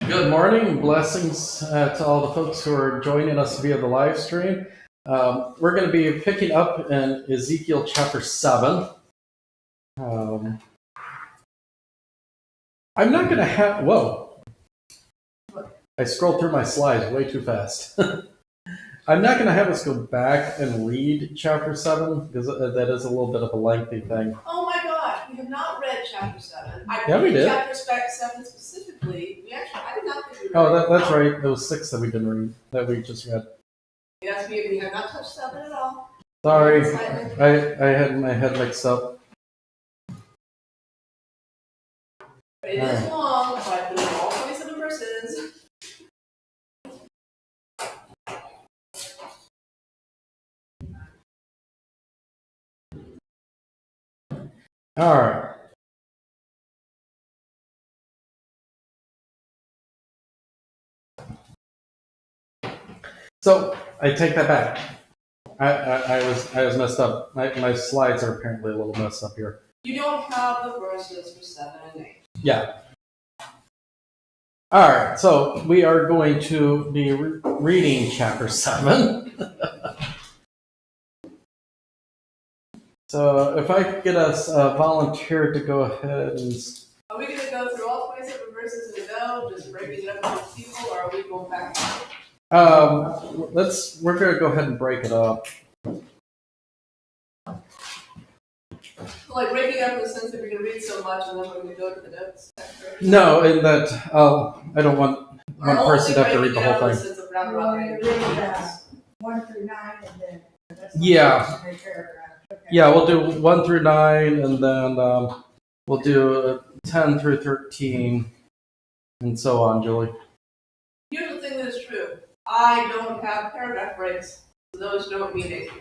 Good morning. Blessings to all the folks who are joining us via the live stream. We're going to be picking up in Ezekiel chapter 7. I'm not going to have... Whoa. I scrolled through my slides way too fast. I'm not going to have us go back and read chapter 7 because that is a little bit of a lengthy thing. Oh my gosh, we have not read chapter 7. Yeah, we did. Chapter 7 specifically. I did not think we read. Oh, that's right. There was 6 that we didn't read, that we just read. Yes, we have not touched 7 at all. Sorry, I had my head mixed up. But it is long, but there's all 27 verses. All right. So I take that back. I was messed up. My slides are apparently a little messed up here. You don't have the verses for 7 and 8. Yeah. All right. So we are going to be reading chapter 7. So if I could get us a volunteer to go ahead and... Are we going to go through all 27 verses in a go, just breaking it up into people, or are we going back? We're going to go ahead and break it up. Like breaking up in the sense that we're going to read so much and then we're going to go to the notes. No, in that I don't want one person to have to read the whole thing. One through 9 and then yeah. Okay. Yeah, we'll do 1 through 9 and then we'll do 10 through 13 and so on, Julie. Here's the thing that is true. I don't have paragraph breaks, so those don't mean anything.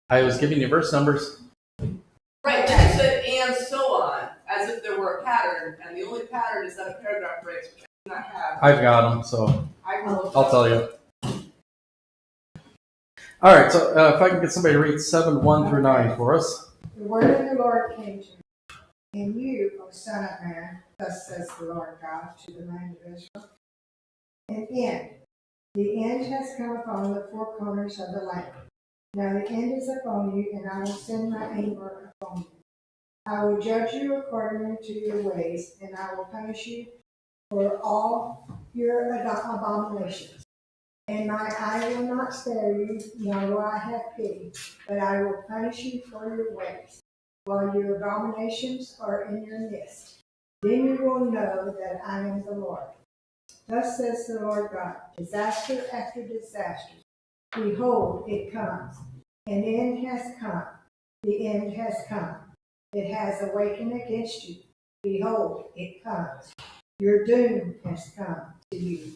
I was giving you verse numbers. Right, but you said and so on, as if there were a pattern, and the only pattern is that a paragraph breaks, which I do not have. I've got them, so I'll tell you. All right, so if I can get somebody to read 7, 1 through 9 for us. The word of the Lord came to me, and you, O son of man, thus says the Lord God to the land of Israel, an end. The end has come upon the four corners of the land. Now the end is upon you, and I will send my anger upon you. I will judge you according to your ways, and I will punish you for all your abominations. And my eye will not spare you, nor will I have pity, but I will punish you for your ways, while your abominations are in your midst. Then you will know that I am the Lord. Thus says the Lord God, disaster after disaster. Behold, it comes. An end has come. The end has come. It has awakened against you. Behold, it comes. Your doom has come to you.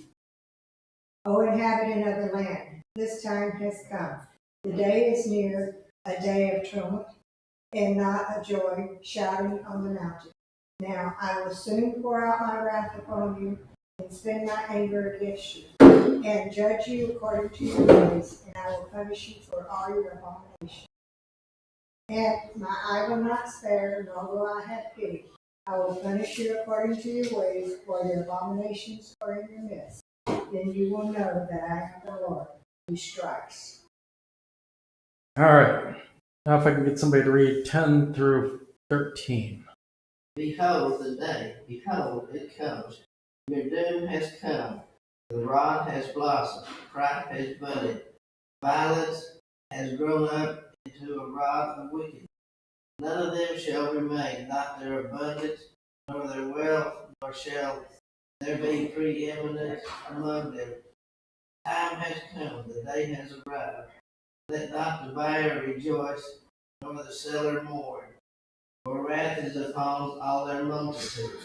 O inhabitant of the land, this time has come. The day is near, a day of tumult, and not a joy, shouting on the mountain. Now I will soon pour out my wrath upon you, and spend my anger against you, and judge you according to your ways, and I will punish you for all your abominations. And my eye will not spare, nor will I have pity. I will punish you according to your ways, for your abominations are in your midst. Then you will know that I am the Lord who strikes. All right. Now if I can get somebody to read 10 through 13. Behold the day, behold, it comes. Your doom has come. The rod has blossomed, pride has budded. Violence has grown up into a rod of wickedness. None of them shall remain, not their abundance, nor their wealth, nor shall there be preeminence among them. Time has come, the day has arrived. Let not the buyer rejoice, nor the seller mourn. For wrath is upon all their multitude.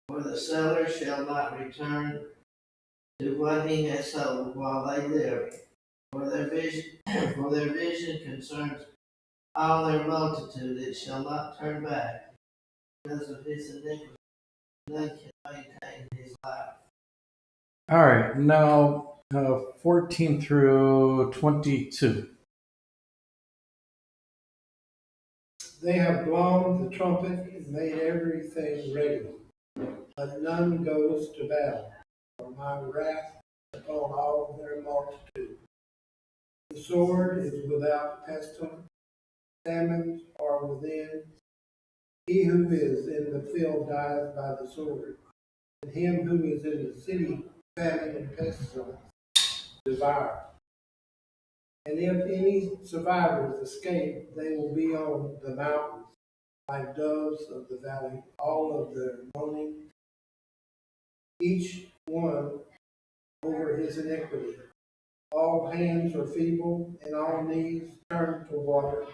For the seller shall not return to what he has sold while they live. For their vision concerns all their multitude. It shall not turn back. Because of his iniquity, none can maintain his life. All right, now 14 through 22. They have blown the trumpet and made everything ready. but none goes to battle, for my wrath is upon all their multitude. The sword is without pestilence, famines are within. He who is in the field dies by the sword, and him who is in the city famine and pestilence devour. And if any survivors escape, they will be on the mountains like doves of the valley, all of their moaning, each one over his iniquity. All hands are feeble, and all knees turn to water.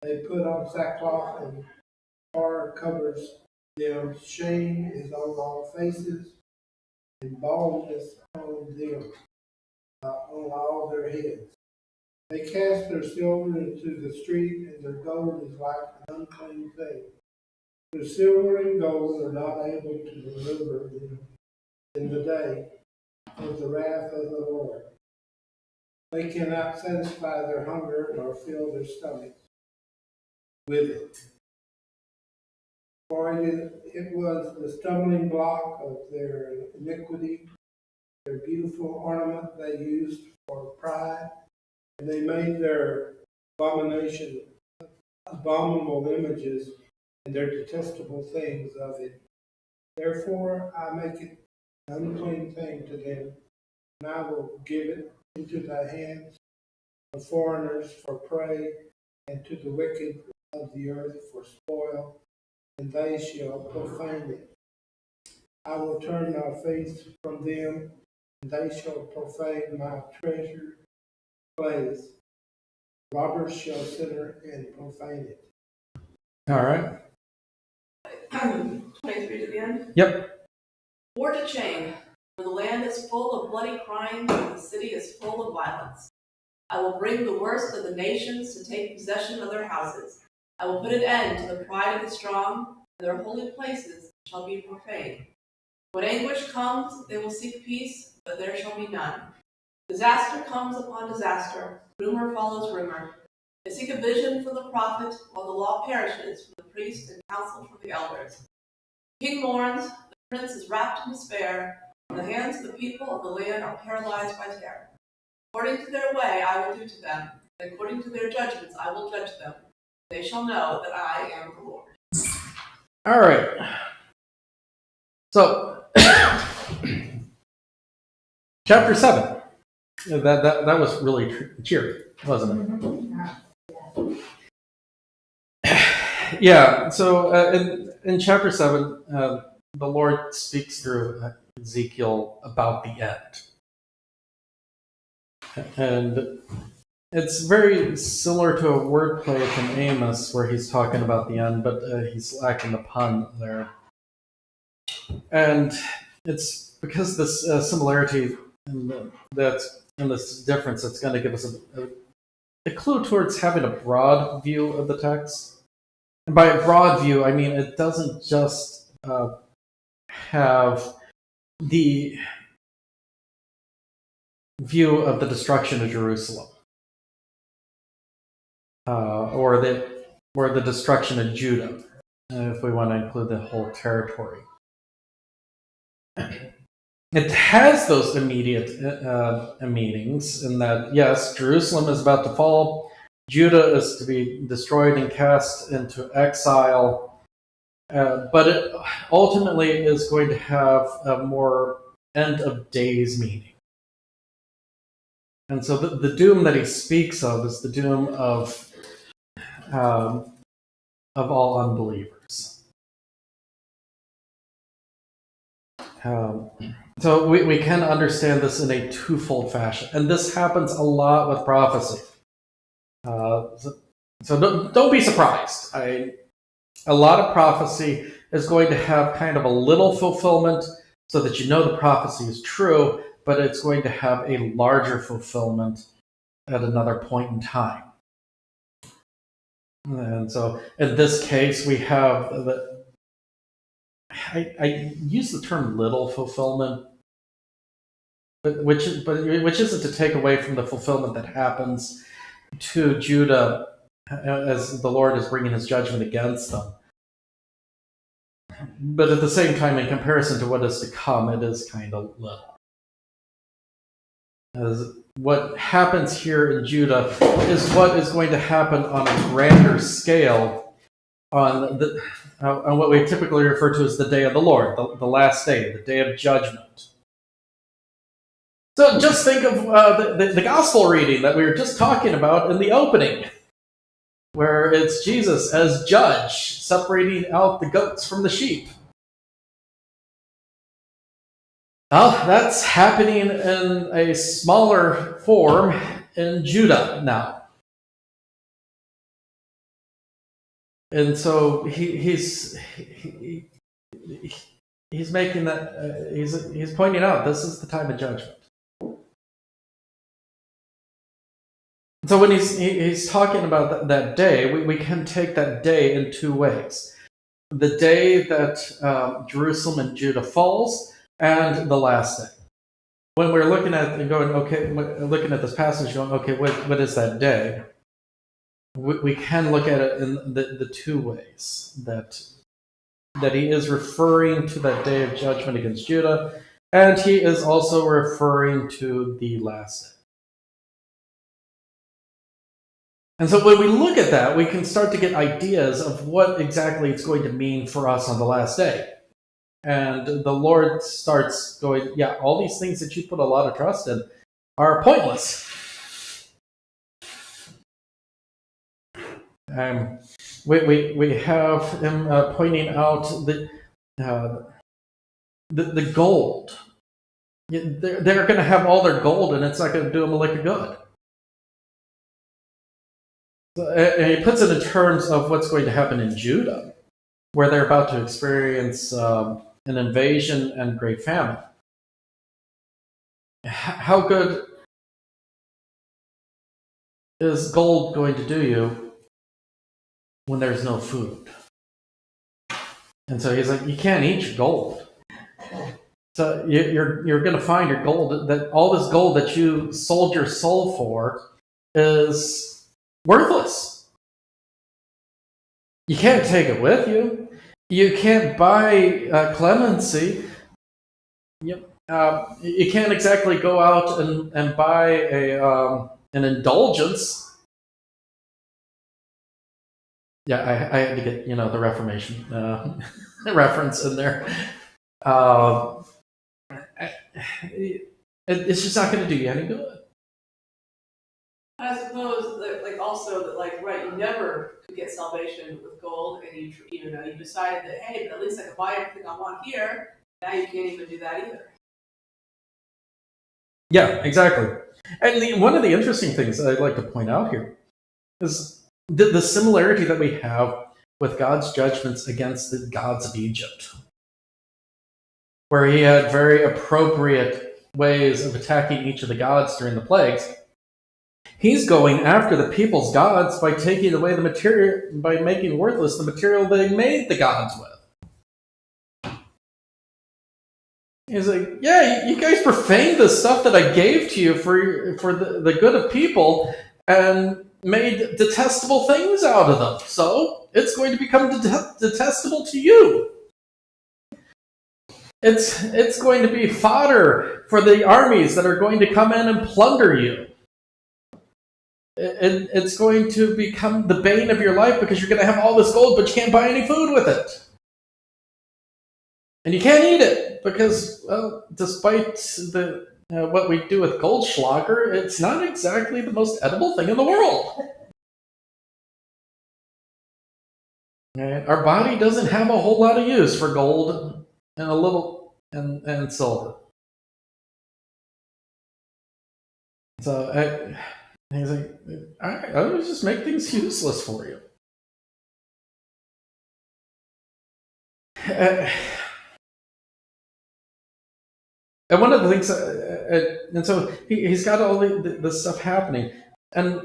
They put on sackcloth, and horror covers them. Shame is on all faces, and baldness on them, on all their heads. They cast their silver into the street, and their gold is like an unclean thing. Their silver and gold are not able to deliver them in the day of the wrath of the Lord. They cannot satisfy their hunger nor fill their stomachs with it. For it was the stumbling block of their iniquity, their beautiful ornament they used for pride, and they made their abominable images and their detestable things of it. Therefore I make it an unclean thing to them, and I will give it into the hands of foreigners for prey, and to the wicked of the earth for spoil, and they shall profane it. I will turn my face from them, and they shall profane my treasured place. Robbers shall enter and profane it. All right. 23 to the end? Yep. War to chain, for the land is full of bloody crime, and the city is full of violence. I will bring the worst of the nations to take possession of their houses. I will put an end to the pride of the strong, and their holy places shall be profaned. When anguish comes, they will seek peace, but there shall be none. Disaster comes upon disaster, rumor follows rumor. They seek a vision from the prophet, while the law perishes from the priest and counsel from the elders. The king mourns, the prince is wrapped in despair, and the hands of the people of the land are paralyzed by terror. According to their way I will do to them, and according to their judgments I will judge them. They shall know that I am the Lord. All right. So, chapter 7. That was really cheery, wasn't it? Yeah. So in chapter 7, the Lord speaks through Ezekiel about the end. And it's very similar to a wordplay from Amos where he's talking about the end, but he's lacking the pun there. And it's because this similarity and this difference that's going to give us a clue towards having a broad view of the text. And by a broad view, I mean it doesn't just have the view of the destruction of Jerusalem, or the destruction of Judah, if we want to include the whole territory. It has those immediate meanings in that, yes, Jerusalem is about to fall, Judah is to be destroyed and cast into exile, but it ultimately is going to have a more end of days meaning. And so the doom that he speaks of is the doom of all unbelievers. So we can understand this in a twofold fashion, and this happens a lot with prophecy. So don't be surprised. A lot of prophecy is going to have kind of a little fulfillment so that you know the prophecy is true, but it's going to have a larger fulfillment at another point in time. And so in this case, we have I use the term little fulfillment, which isn't to take away from the fulfillment that happens to Judah as the Lord is bringing his judgment against them. but at the same time, in comparison to what is to come, it is kind of little. As what happens here in Judah is what is going to happen on a grander scale on what we typically refer to as the day of the Lord, the last day, the day of judgment. So just think of the gospel reading that we were just talking about in the opening, where it's Jesus as judge, separating out the goats from the sheep. Well, that's happening in a smaller form in Judah now. And so he's making that, he's pointing out this is the time of judgment. So when he's talking about that day, we can take that day in two ways. The day that Jerusalem and Judah falls, and the last day. When we're looking at and going, okay, looking at this passage, going, okay, what is that day? We can look at it in the two ways that he is referring to that day of judgment against Judah, and he is also referring to the last day. And so when we look at that, we can start to get ideas of what exactly it's going to mean for us on the last day. And the Lord starts going, yeah, all these things that you put a lot of trust in are pointless. We have him pointing out the gold. They're going to have all their gold, and it's not going to do them a lick of good. And he puts it in terms of what's going to happen in Judah, where they're about to experience an invasion and great famine. How good is gold going to do you when there's no food? And so he's like, you can't eat your gold. So you're going to find your gold, that all this gold that you sold your soul for is worthless. You can't take it with you. You can't buy clemency. You can't exactly go out and buy an indulgence. Yeah, I had to get the Reformation reference in there. It's just not going to do you any good. I suppose that, also that, right, you never could get salvation with gold, and you decided that, hey, but at least I can buy everything I want here. Now you can't even do that either. Yeah, exactly. And one of the interesting things I'd like to point out here is the similarity that we have with God's judgments against the gods of Egypt, where he had very appropriate ways of attacking each of the gods during the plagues. He's going after the people's gods by taking away the material, by making worthless the material they made the gods with. He's like, yeah, you guys profaned the stuff that I gave to you for the good of people and made detestable things out of them. So it's going to become detestable to you. It's going to be fodder for the armies that are going to come in and plunder you. It's going to become the bane of your life because you're going to have all this gold, but you can't buy any food with it. And you can't eat it because, well, despite what we do with Goldschlager, it's not exactly the most edible thing in the world. And our body doesn't have a whole lot of use for gold and a little and silver. So he's like, I would just make things useless for you. And one of the things, and so he's got all this stuff happening. And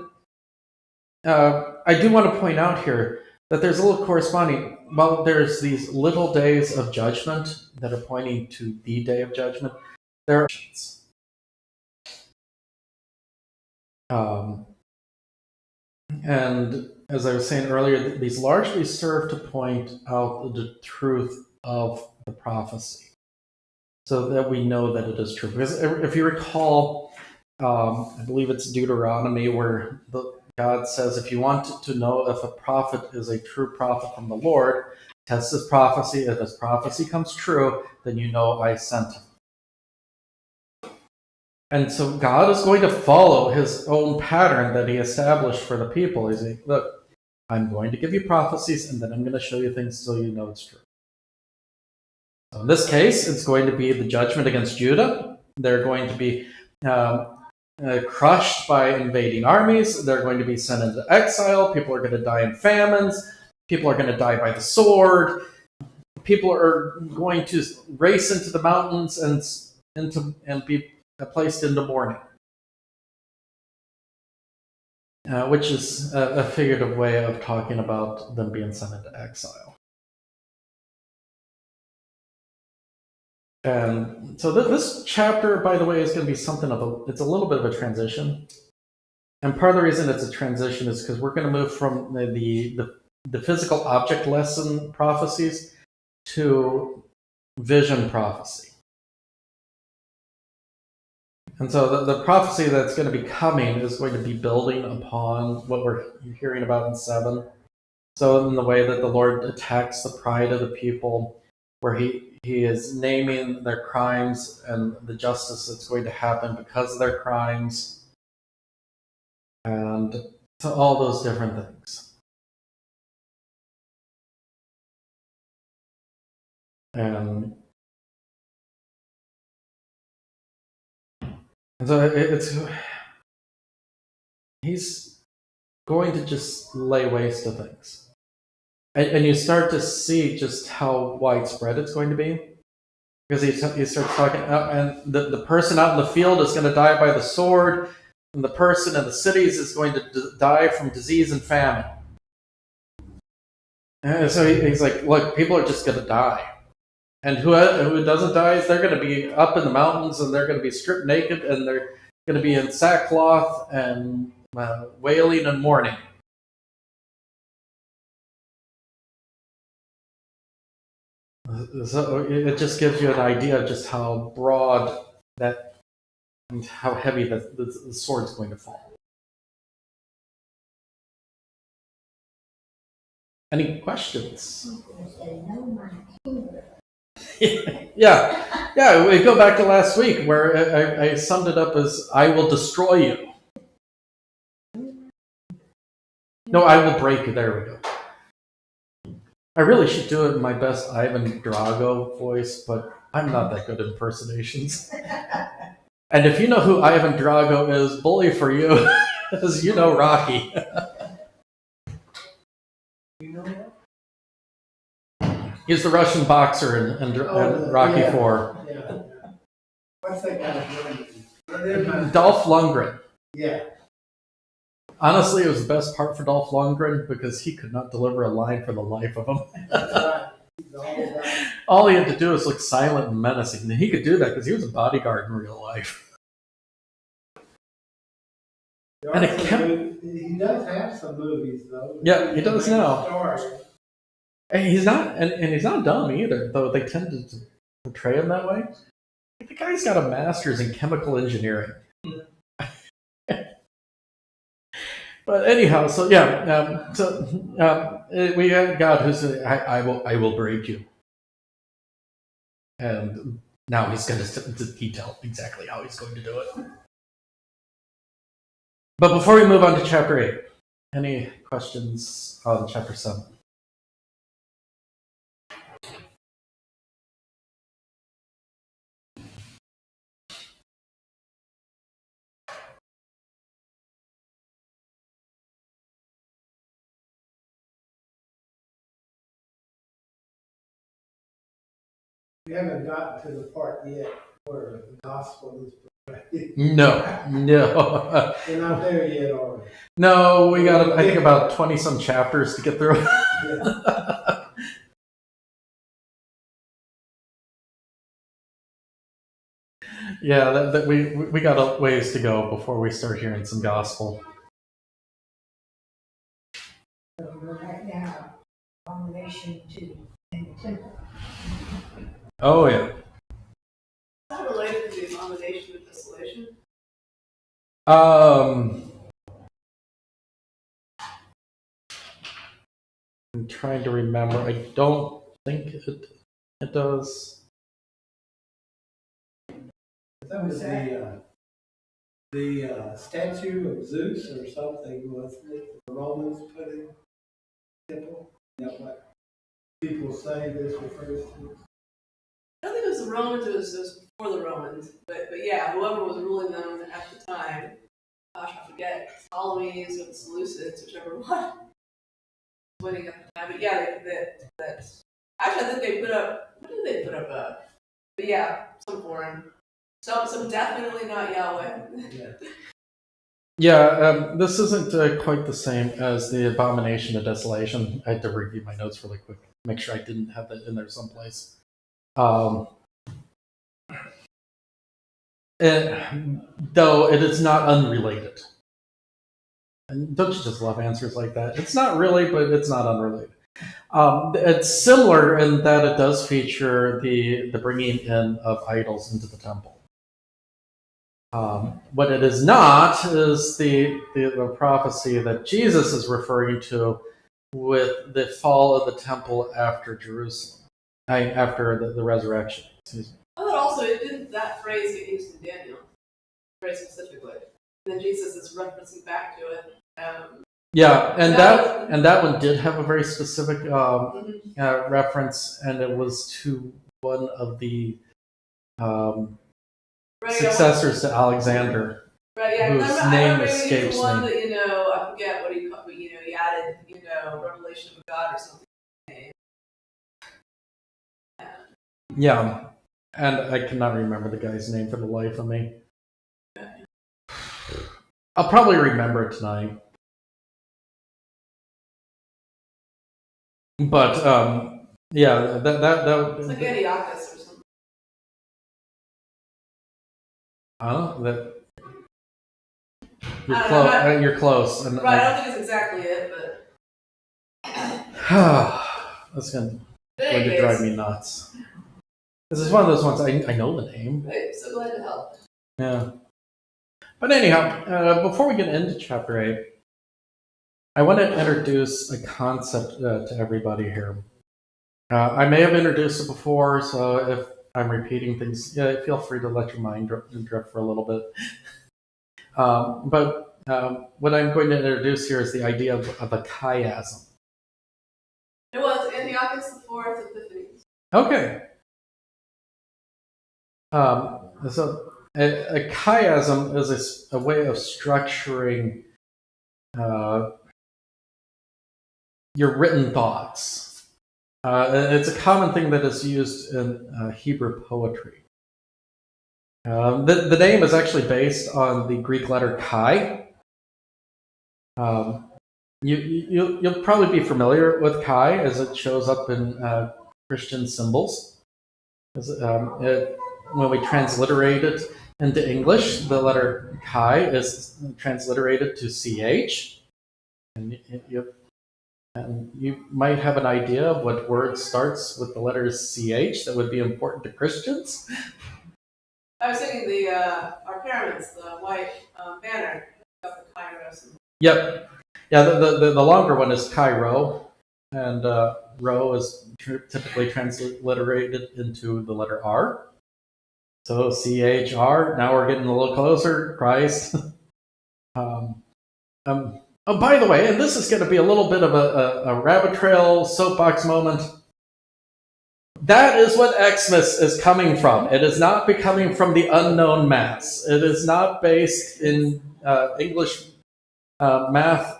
I do want to point out here that there's a little corresponding, while there's these little days of judgment that are pointing to the day of judgment, there are and as I was saying earlier, these largely serve to point out the truth of the prophecy, so that we know that it is true. Because if you recall, I believe it's Deuteronomy where God says, if you want to know if a prophet is a true prophet from the Lord, test his prophecy. If his prophecy comes true, then you know I sent him. And so God is going to follow his own pattern that he established for the people. He's like, look, I'm going to give you prophecies, and then I'm going to show you things so you know it's true. So in this case, it's going to be the judgment against Judah. They're going to be crushed by invading armies. They're going to be sent into exile. People are going to die in famines. People are going to die by the sword. People are going to race into the mountains and be placed into mourning, which is a figurative way of talking about them being sent into exile. And so this chapter, by the way, is going to be something of it's a little bit of a transition. And part of the reason it's a transition is because we're going to move from the physical object lesson prophecies to vision prophecy. And so the prophecy that's going to be coming is going to be building upon what we're hearing about in 7. So in the way that the Lord attacks the pride of the people, where he is naming their crimes and the justice that's going to happen because of their crimes, and so all those different things. And so he's going to just lay waste to things. And you start to see just how widespread it's going to be. Because he starts talking, and the person out in the field is going to die by the sword, and the person in the cities is going to die from disease and famine. And so he's like, look, people are just going to die. And who doesn't die, they're going to be up in the mountains, and they're going to be stripped naked, and they're going to be in sackcloth and wailing and mourning. So it just gives you an idea of just how broad that and how heavy the sword's going to fall. Any questions? Yeah. We go back to last week where I summed it up as "I will destroy you." No, I will break you. There we go. I really should do it in my best Ivan Drago voice, but I'm not that good at impersonations. And if you know who Ivan Drago is, bully for you, as you know Rocky. You know that? He's the Russian boxer in Rocky yeah. 4. Yeah. What's that guy's name? Dolph Lundgren. Yeah. Honestly, it was the best part for Dolph Lundgren because he could not deliver a line for the life of him. All he had to do was look silent and menacing. And he could do that because he was a bodyguard in real life. And he does have some movies, though. Yeah, he does now. And he's not, and he's not dumb either, though they tend to portray him that way. The guy's got a master's in chemical engineering. But anyhow, so yeah, we had God who said, "I will break you," and now he's going to detail exactly how he's going to do it. But before we move on to chapter 8, any questions on chapter 7? We haven't gotten to the part yet where the gospel is portrayed. No. We're not there yet, are we? No, we got, I think, about 20-some chapters to get through. Yeah. Yeah, we got a ways to go before we start hearing some gospel. So we're right now, abomination 2 in the temple. Oh yeah. Is that related to the abomination of desolation? I'm trying to remember. I don't think it does. That was the statue of Zeus or something, wasn't it? The Romans put in the temple. Is that what people say this refers to? I don't think it was the Romans, it was before the Romans. But yeah, whoever was ruling them at the time, gosh, I forget, Ptolemies or the Seleucids, whichever one was winning at the time. But yeah, that actually, I think they put up, what did they put up? But yeah, some foreign. Some definitely not Yahweh. Yeah. Yeah, this isn't quite the same as the Abomination of Desolation. I had to review my notes really quick, make sure I didn't have that in there someplace. Though it is not unrelated. And don't you just love answers like that? It's not really, but it's not unrelated. It's similar in that it does feature the bringing in of idols into the temple. What it is not is the prophecy that Jesus is referring to with the fall of the temple after Jerusalem, after the resurrection. Excuse me. I thought also it didn't that phrase get used in Daniel, very specifically. And then Jesus is referencing back to it. Yeah, and that one did have a very specific reference, and it was to one of the successors to Alexander. Right, yeah, whose name escapes the one me. that, I forget what he called, but, he added, revelation of God or something. Yeah, and I cannot remember the guy's name for the life of me. I'll probably remember it tonight. But yeah, that It's like Antiochus or something. that You're you're close. And, right, I don't think it's exactly it, but that's going in to any drive case, me nuts. This is one of those ones I know the name. hey, so glad to help. Yeah. But anyhow, before we get into chapter 8, I want to introduce a concept to everybody here. I may have introduced it before, so if I'm repeating things, feel free to let your mind drift for a little bit. But what I'm going to introduce here is the idea of a chiasm. It was Antiochus the Fourth Epiphanes. Okay. So a chiasm is a way of structuring your written thoughts. It's a common thing that is used in Hebrew poetry. The name is actually based on the Greek letter chi. You'll probably be familiar with chi as it shows up in Christian symbols. When we transliterate it into English, the letter chi is transliterated to ch. And you might have an idea of what word starts with the letters ch that would be important to Christians. I was thinking our pyramids, the white banner, got the Cairo symbol. Yep. Yeah, the longer one is Cairo, and rho is typically transliterated into the letter R. So CHR, now we're getting a little closer, Christ. Oh, by the way, and this is going to be a little bit of a rabbit trail soapbox moment. That is what Xmas is coming from. It is not coming from the unknown mass. It is not based in English math.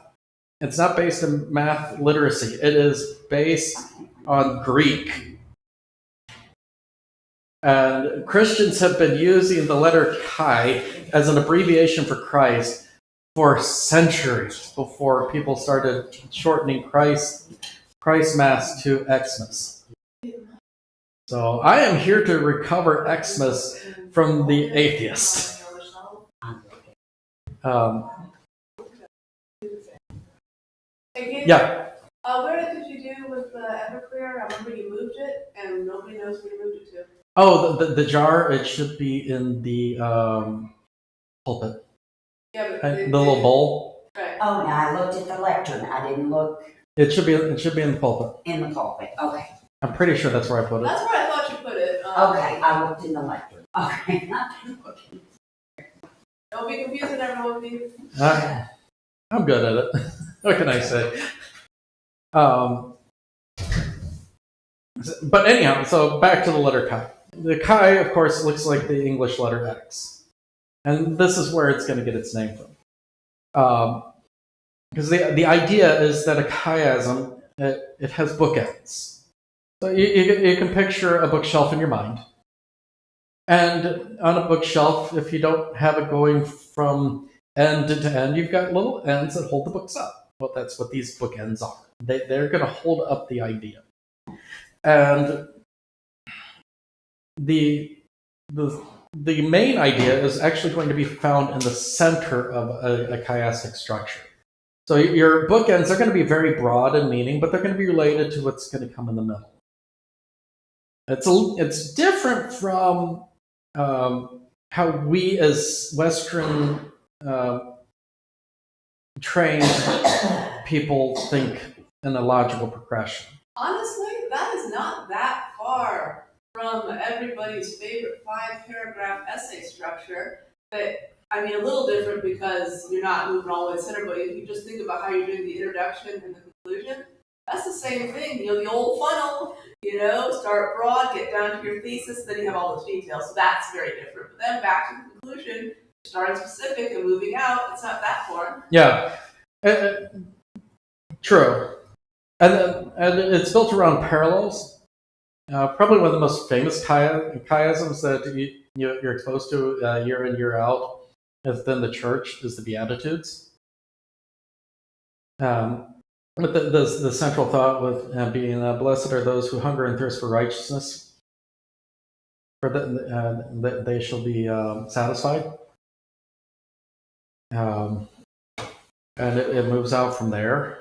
It's not based in math literacy. It is based on Greek. And Christians have been using the letter chi as an abbreviation for Christ for centuries before people started shortening Christ Mass to Xmas. So I am here to recover Xmas from the atheist. Yeah. Where did you do with the Everclear? I remember you moved it, and nobody knows where you moved it to. Oh, the jar, it should be in the pulpit. Yeah, but The little bowl. Right. Oh, now I looked at the lectern. I didn't look It should be in the pulpit. in the pulpit. Okay. I'm pretty sure that's where I put it. That's where I thought you put it. Okay, I looked in the lectern. Okay, not looking. Don't be confusing everyone, please. I'm good at it. What can I say? But anyhow, so back to the letter chi. The chi, of course, looks like the English letter X. And this is where it's going to get its name from. Because the idea is that a chiasm, it has bookends. So you can picture a bookshelf in your mind. And on a bookshelf, if you don't have it going from end to end, you've got little ends that hold the books up. Well, that's what these bookends are. They're going to hold up the idea. And the main idea is actually going to be found in the center of a chiastic structure. So your bookends are going to be very broad in meaning, but they're going to be related to what's going to come in the middle. It's different from how we as Western trained people think in a logical progression. Honestly, that is not that far from everybody's favorite 5-paragraph essay structure. But I mean, a little different because you're not moving all the way to the center, but if you just think about how you're doing the introduction and the conclusion, that's the same thing. The old funnel, start broad, get down to your thesis, then you have all those details. So that's very different. But then back to the conclusion, starting specific and moving out, it's not that far. Yeah, true. And it's built around parallels. Probably one of the most famous chiasms that you're exposed to year in, year out within the church is the Beatitudes. But the central thought with being blessed are those who hunger and thirst for righteousness, for that they shall be satisfied. And it moves out from there.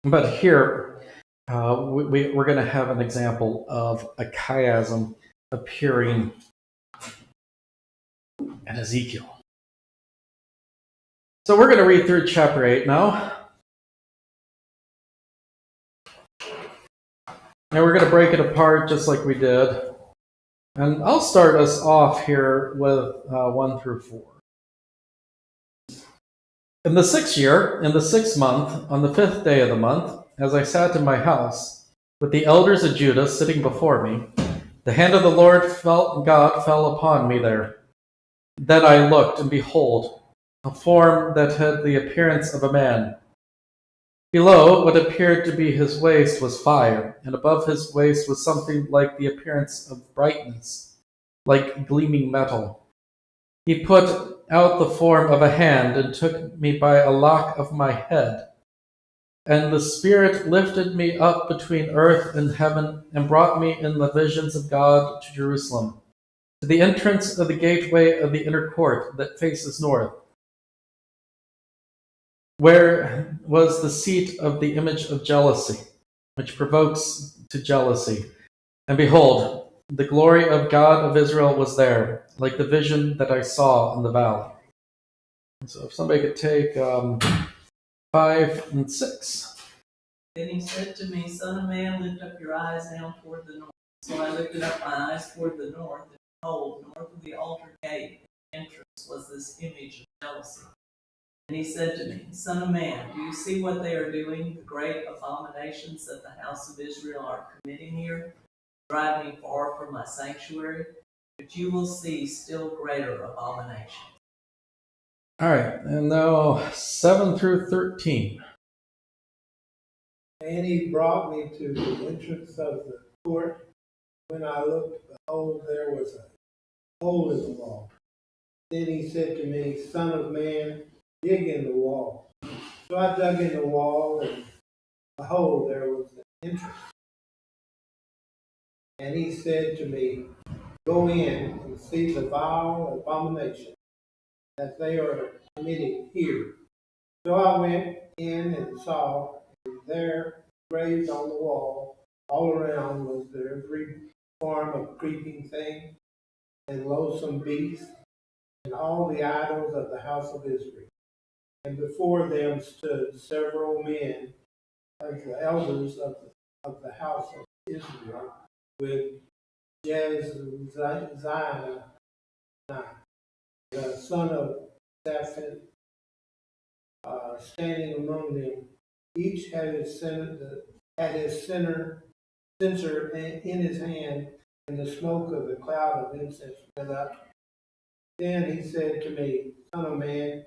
But here we're going to have an example of a chiasm appearing in Ezekiel. So we're going to read through chapter 8 now. And we're going to break it apart just like we did. And I'll start us off here with 1 through 4. In the 6th year, in the 6th month, on the 5th day of the month, as I sat in my house, with the elders of Judah sitting before me, the hand of the Lord God fell upon me there. Then I looked, and behold, a form that had the appearance of a man. Below what appeared to be his waist was fire, and above his waist was something like the appearance of brightness, like gleaming metal. He put out the form of a hand and took me by a lock of my head. And the Spirit lifted me up between earth and heaven and brought me in the visions of God to Jerusalem, to the entrance of the gateway of the inner court that faces north, where was the seat of the image of jealousy, which provokes to jealousy. And behold, the glory of God of Israel was there, like the vision that I saw in the valley. So if somebody could take 5 and 6. Then he said to me, Son of man, lift up your eyes now toward the north. So I lifted up my eyes toward the north, and behold, north of the altar gate entrance was this image of jealousy. And he said to me, Son of man, do you see what they are doing, the great abominations that the house of Israel are committing here? Drive me far from my sanctuary, but you will see still greater abominations. All right, and now 7 through 13. And he brought me to the entrance of the court. When I looked, behold, there was a hole in the wall. Then he said to me, Son of man, dig in the wall. So I dug in the wall, and behold, there was an entrance. And he said to me, Go in and see the vile abomination that they are committing here. So I went in and saw, and there, engraved on the wall, all around, was there every form of creeping thing and loathsome beast, and all the idols of the house of Israel. And before them stood several men of the elders of the house of Israel, with Jezaniah, the son of Shaphat, standing among them. Each had his censer in his hand, and the smoke of the cloud of incense went up. Then he said to me, Son of man,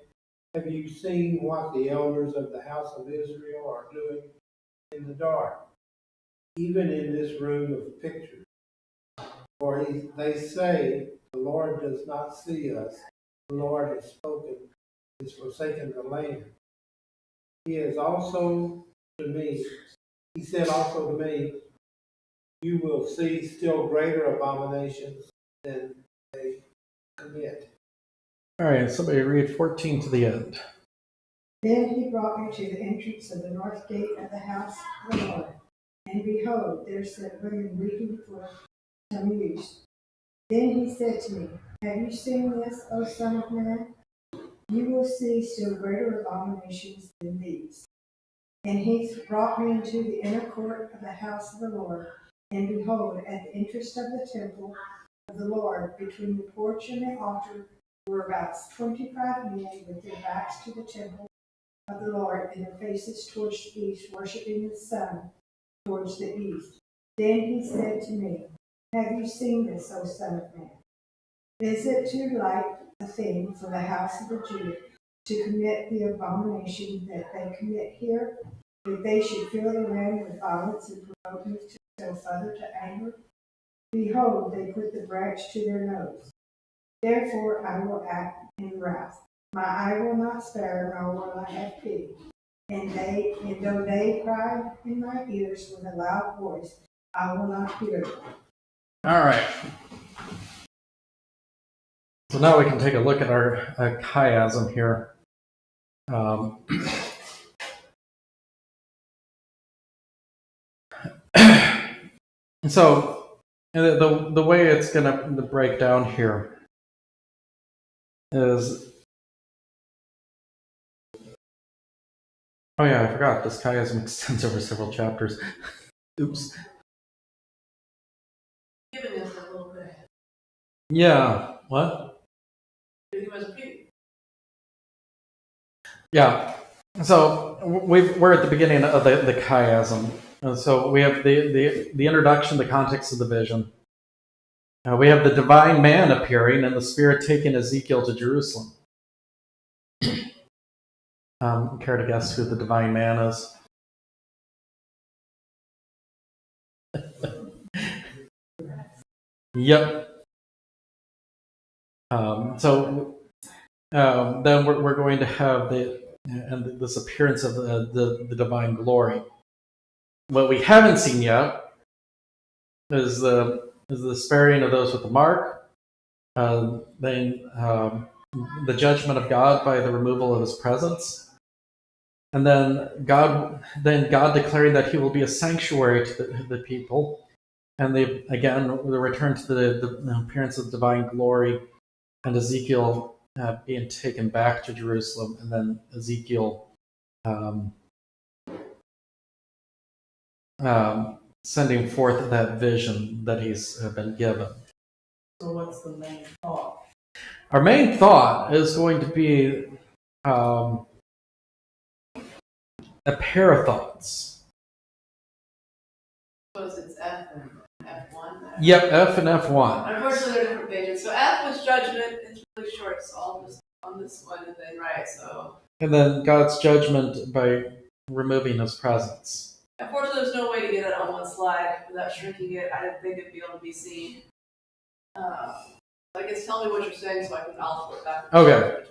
have you seen what the elders of the house of Israel are doing in the dark, even in this room of pictures? For they say, the Lord does not see us. The Lord has spoken, has forsaken the land. He said also to me, you will see still greater abominations than they commit. All right, somebody read 14 to the end. Then he brought me to the entrance of the north gate of the house of the Lord. And behold, there sat women weeping for Tammuz. Then he said to me, Have you seen this, O son of man? You will see still greater abominations than these. And he brought me into the inner court of the house of the Lord. And behold, at the entrance of the temple of the Lord, between the porch and the altar, were about 25 men with their backs to the temple of the Lord and their faces towards the east, worshiping the sun towards the east. Then he said to me, Have you seen this, O son of man? Is it too light a thing for the house of the Jew to commit the abomination that they commit here, that they should fill the land with violence and provoke me to still further to anger? Behold, they put the branch to their nose. Therefore I will act in wrath. My eye will not spare, nor will I have pity. And though they cry in my ears with a loud voice, I will not hear them. All right. So now we can take a look at our chiasm here. So the way it's going to break down here is, oh yeah, I forgot, this chiasm extends over several chapters. Oops. Giving us a little bit. Yeah, what? He was repeating. Yeah, so we're at the beginning of the chiasm. And so we have the introduction, the context of the vision. We have the divine man appearing and the Spirit taking Ezekiel to Jerusalem. Care to guess who the divine man is? Yep. Then we're going to have this appearance of the divine glory. What we haven't seen yet is the sparing of those with the mark, then the judgment of God by the removal of His presence, and then God declaring that He will be a sanctuary to the people, and the return to the appearance of divine glory, and Ezekiel being taken back to Jerusalem, and then Ezekiel sending forth that vision that he's been given. So what's the main thought? Our main thought is going to be a pair of thoughts. Suppose it's F and F1 there. Yep, F and F1. Unfortunately, they're different pages. So F was judgment. It's really short, so I'll just on this one and then right. So. And then God's judgment by removing His presence. Unfortunately, there's no way to get it on one slide without shrinking it. I didn't think it'd be able to be seen. I guess tell me what you're saying so I'll flip back. Okay.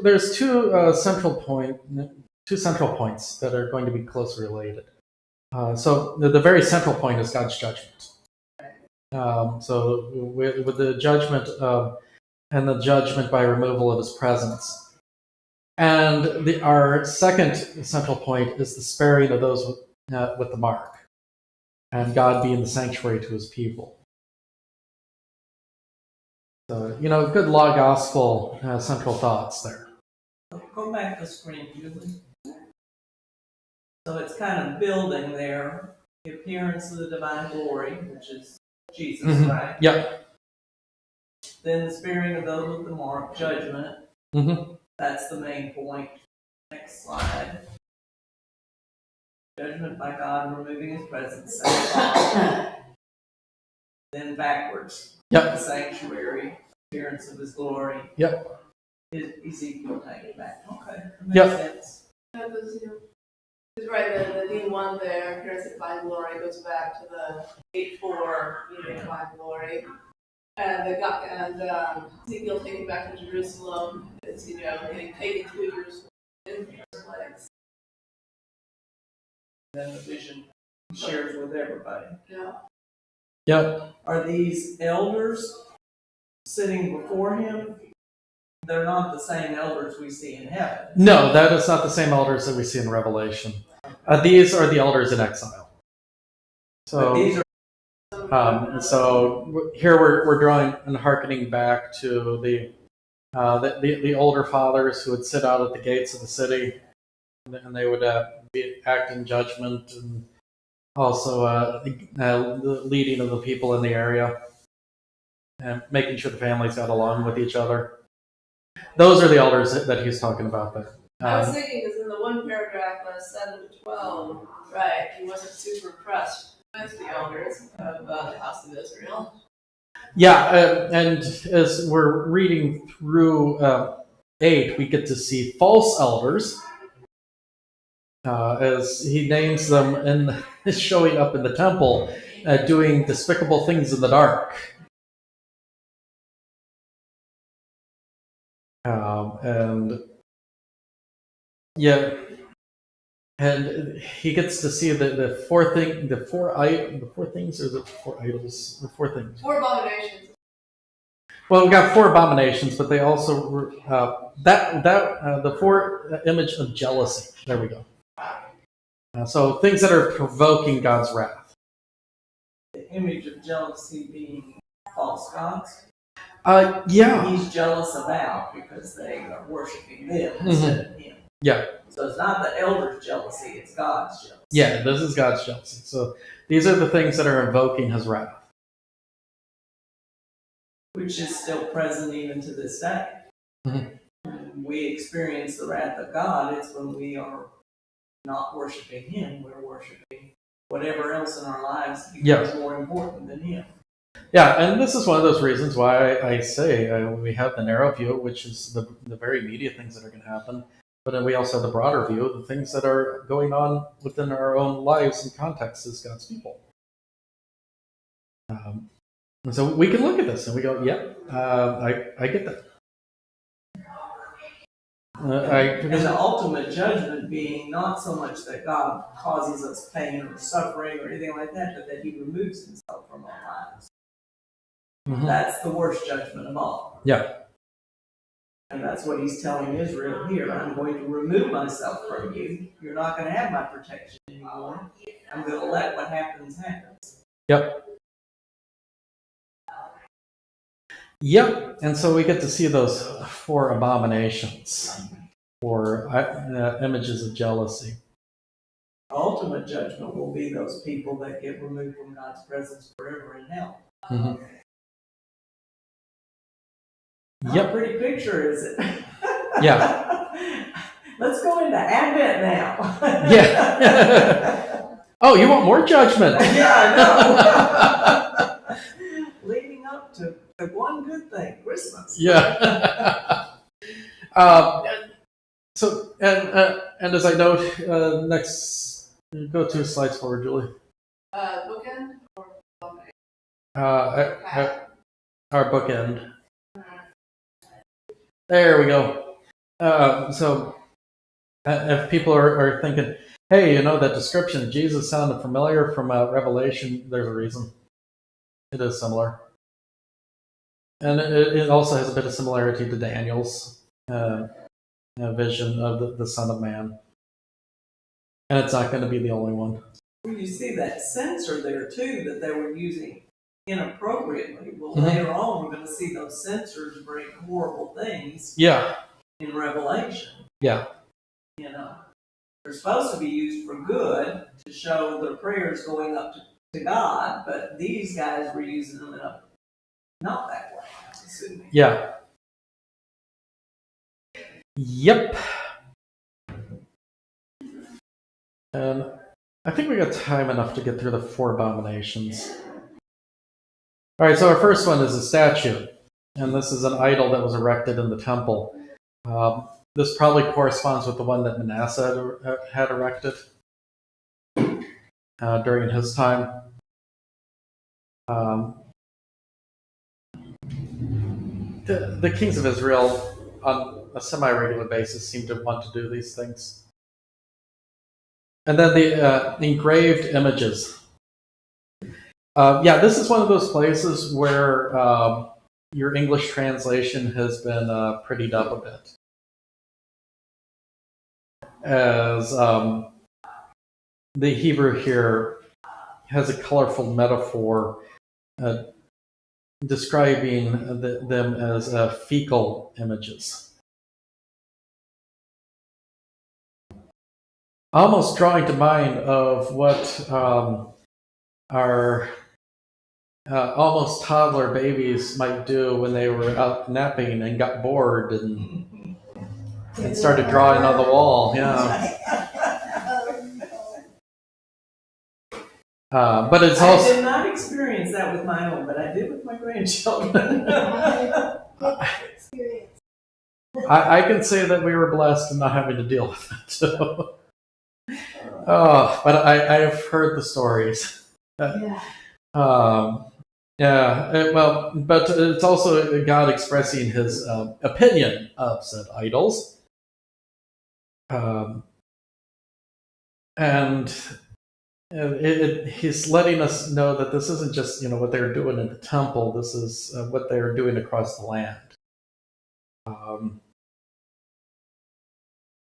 There's two central points that are going to be closely related. So the very central point is God's judgment. So with the judgment of and the judgment by removal of his presence. And our second central point is the sparing of those with the mark, and God being the sanctuary to his people. So, good law gospel central thoughts there. Go back to the screen, Julie. So it's kind of building there the appearance of the divine glory, which is Jesus, Mm-hmm. right? Yep. Then the sparing of those with the mark, judgment. Mm-hmm. That's the main point. Next slide. Judgment by God, removing his presence. Then backwards. Yep. The sanctuary, appearance of his glory. Yep. Ezekiel taking it back. Okay. That makes Yep. sense. He's right, the D1 there, appearance of divine glory, goes back to the 8:4, divine glory. And Ezekiel taken back to Jerusalem is, getting taken to Jerusalem in his legs. Then the vision he shares with everybody. Yeah. Yep. Are these elders sitting before him? They're not the same elders we see in heaven. No, that is not the same elders that we see in Revelation. These are the elders in exile. So these are so here we're drawing and hearkening back to the older fathers who would sit out at the gates of the city, and they would act in judgment, and also the leading of the people in the area, and making sure the families got along with each other. Those are the elders that he's talking about there. I was thinking, because in the one paragraph, 7 to 12, right, he wasn't super impressed with the elders of the house of Israel. Yeah, and as we're reading through 8, we get to see false elders, as he names them, and showing up in the temple, doing despicable things in the dark. And he gets to see the four things, or the 4 idols, the 4 things. 4 abominations. Well, we got 4 abominations, but they also the 4 image of jealousy. There we go. So things that are provoking God's wrath. the image of jealousy being false gods. Yeah. He's jealous about because they are worshiping them instead of him. Yeah. So it's not the elders' jealousy, it's God's jealousy. Yeah, this is God's jealousy. So these are the things that are invoking his wrath. Which is still present even to this day. Mm-hmm. When we experience the wrath of God, it's when we are not worshiping him, we're worshiping whatever else in our lives becomes more important than him. Yeah, and this is one of those reasons why I say we have the narrow view, which is the very immediate things that are going to happen, but then we also have the broader view, the things that are going on within our own lives and context as God's people. And so we can look at this and we go, I get that. And the ultimate judgment being not so much that God causes us pain or suffering or anything like that, but that he removes himself from our lives. Mm-hmm. That's the worst judgment of all. Yeah. And that's what he's telling Israel here. I'm going to remove myself from you. You're not going to have my protection anymore. I'm going to let what happens happen. Yep. Yep. And so we get to see those 4 abominations, or images of jealousy. Ultimate judgment will be those people that get removed from God's presence forever in hell. Mm-hmm. Yep. Pretty picture, is it? Yeah. Let's go into Advent now. Yeah. Oh, you want more judgment? Yeah, I know. Leading up to the one good thing, Christmas. Yeah. So, and as I note, next, go 2 slides forward, Julie. Bookend or our bookend. There we go. So, if people are thinking, hey, that description of Jesus sounded familiar from Revelation, there's a reason. It is similar. and it also has a bit of similarity to Daniel's vision of the Son of Man. And it's not going to be the only one. Well, you see that censer there too that they were using inappropriately. Well, Mhm. later on, we're going to see those censers bring horrible things Yeah, in Revelation. yeah, You know, they're supposed to be used for good to show their prayers going up to God, but these guys were using them in a not that way, I'm assuming. yeah. Yep. And I think we got time enough to get through the 4 abominations. All right, so our first one is a statue. And this is an idol that was erected in the temple. This probably corresponds with the one that Manasseh had erected during his time. The kings of Israel, on a semi-regular basis, seem to want to do these things. And then the engraved images. Yeah, this is one of those places where your English translation has been prettied up a bit. As the Hebrew here has a colorful metaphor describing them as fecal images. Almost drawing to mind of what our almost toddler babies might do when they were out napping and got bored and started drawing on the wall. Yeah. But it's I also. did not experience that with my own, but I did with my grandchildren. I can say that we were blessed in not having to deal with it. So. Oh, but I have heard the stories. Yeah. Well, but it's also God expressing his opinion of said idols. And he's letting us know that this isn't just what they're doing in the temple. This is what they're doing across the land.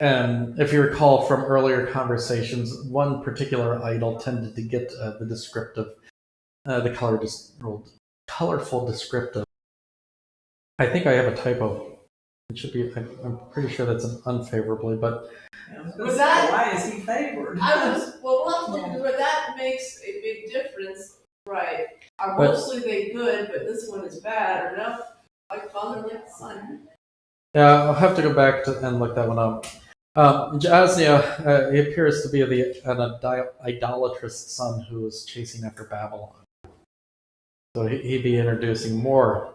And if you recall from earlier conversations, one particular idol tended to get the descriptive, the colorful descriptive. I think I have a typo. It should be. I'm pretty sure that's an unfavorably, but. Was that- why is he favored? But that makes a big difference, right? Are mostly they good, but this one is bad, or no? Like father, like son. Yeah, I'll have to go back and look that one up. Jaazaniah, he appears to be an idolatrous son who is chasing after Babylon. So he'd be introducing more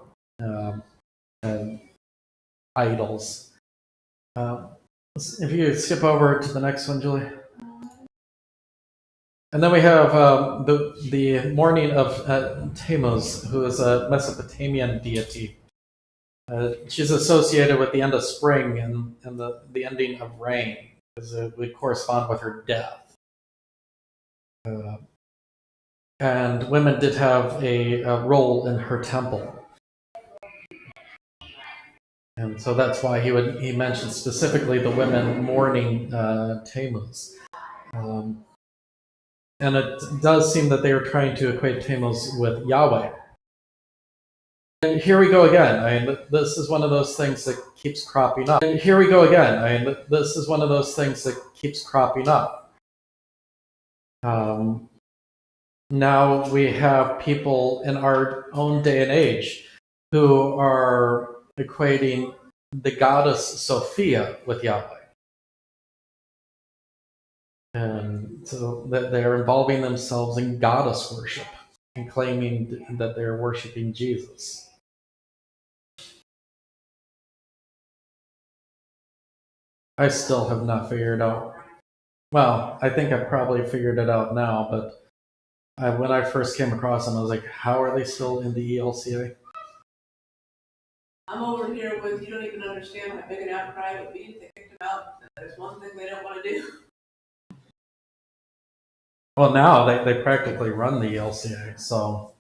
idols. If you skip over to the next one, Julie. And then we have the morning of Tammuz, who is a Mesopotamian deity. She's associated with the end of spring and the ending of rain, because it would correspond with her death. And women did have a role in her temple. And so that's why he mentioned specifically the women mourning Tammuz. And it does seem that they were trying to equate Tammuz with Yahweh. And here we go again. I mean, this is one of those things that keeps cropping up. And here we go again. I mean, this is one of those things that keeps cropping up. Now we have people in our own day and age who are equating the goddess Sophia with Yahweh. And so that they're involving themselves in goddess worship and claiming that they're worshiping Jesus. I still have not figured out. Well, I think I've probably figured it out now, but when I first came across them, I was like, how are they still in the ELCA? I'm over here with, you don't even understand how big an outcry it would be if they kicked him out. There's one thing they don't want to do. Well, now they practically run the ELCA, so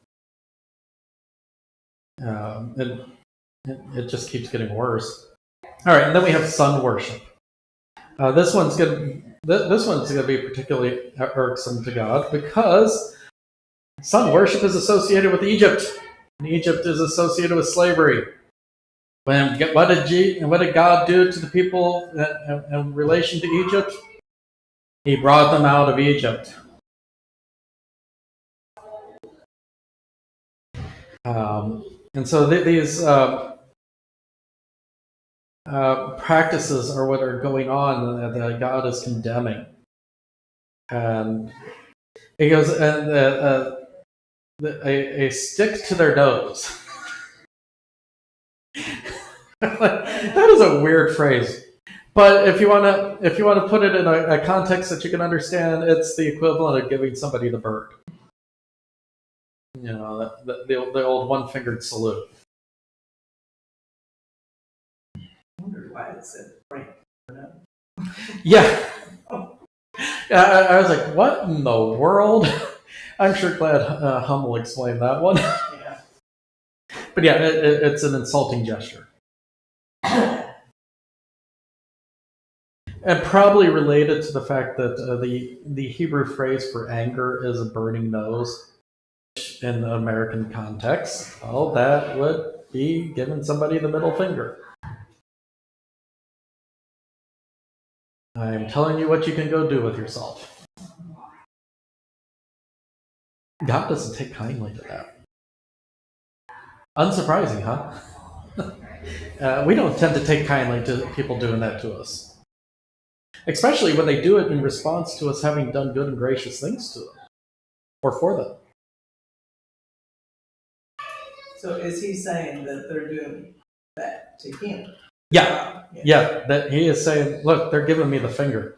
It just keeps getting worse. All right, and then we have sun worship. This one's gonna be particularly irksome to God because sun worship is associated with Egypt, and Egypt is associated with slavery. What did God do to the people in relation to Egypt? He brought them out of Egypt. And so these practices are what are going on that God is condemning. And he goes, and a stick to their nose. That is a weird phrase. But if you want to put it in a context that you can understand, it's the equivalent of giving somebody the bird. You know, the old one-fingered salute. I wondered why it said Frank. Yeah. I was like, what in the world? I'm sure glad Hum will explain that one. Yeah. But yeah, it's an insulting gesture. And probably related to the fact that the Hebrew phrase for anger is a burning nose. In the American context, well, that would be giving somebody the middle finger. I'm telling you what you can go do with yourself. God doesn't take kindly to that. Unsurprising, huh? We don't tend to take kindly to people doing that to us. Especially when they do it in response to us having done good and gracious things to them. Or for them. So is he saying that they're doing that to him? Yeah, that he is saying, look, they're giving me the finger.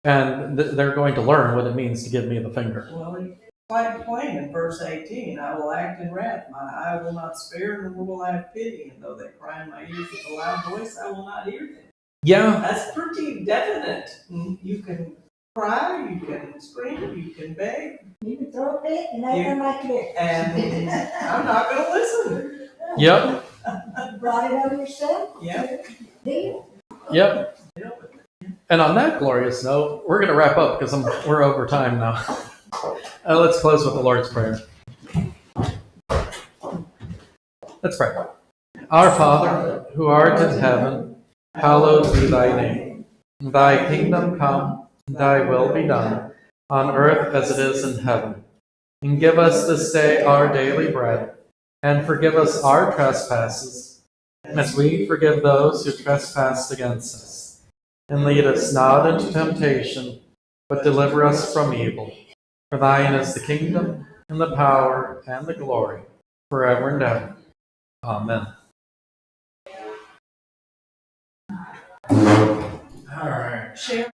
And they're going to learn what it means to give me the finger. Well, it's quite plain in verse 18. I will act in wrath. My eye will not spare, nor will I have pity. And though they cry in my ears with a loud voice, I will not hear them. Yeah. That's pretty definite. You can cry, you can scream, you can beg. You can throw a fit and act like it. And I'm not going to listen. Yep. You brought it on yourself. Yep. Deal. Yep. And on that glorious note, we're going to wrap up because we're over time now. Let's close with the Lord's Prayer. Let's pray. Our Father, who art in heaven, hallowed be thy name. Thy kingdom come, thy will be done, on earth as it is in heaven. And give us this day our daily bread, and forgive us our trespasses, as we forgive those who trespass against us. And lead us not into temptation, but deliver us from evil. For thine is the kingdom, and the power, and the glory, forever and ever. Amen. All right. Share.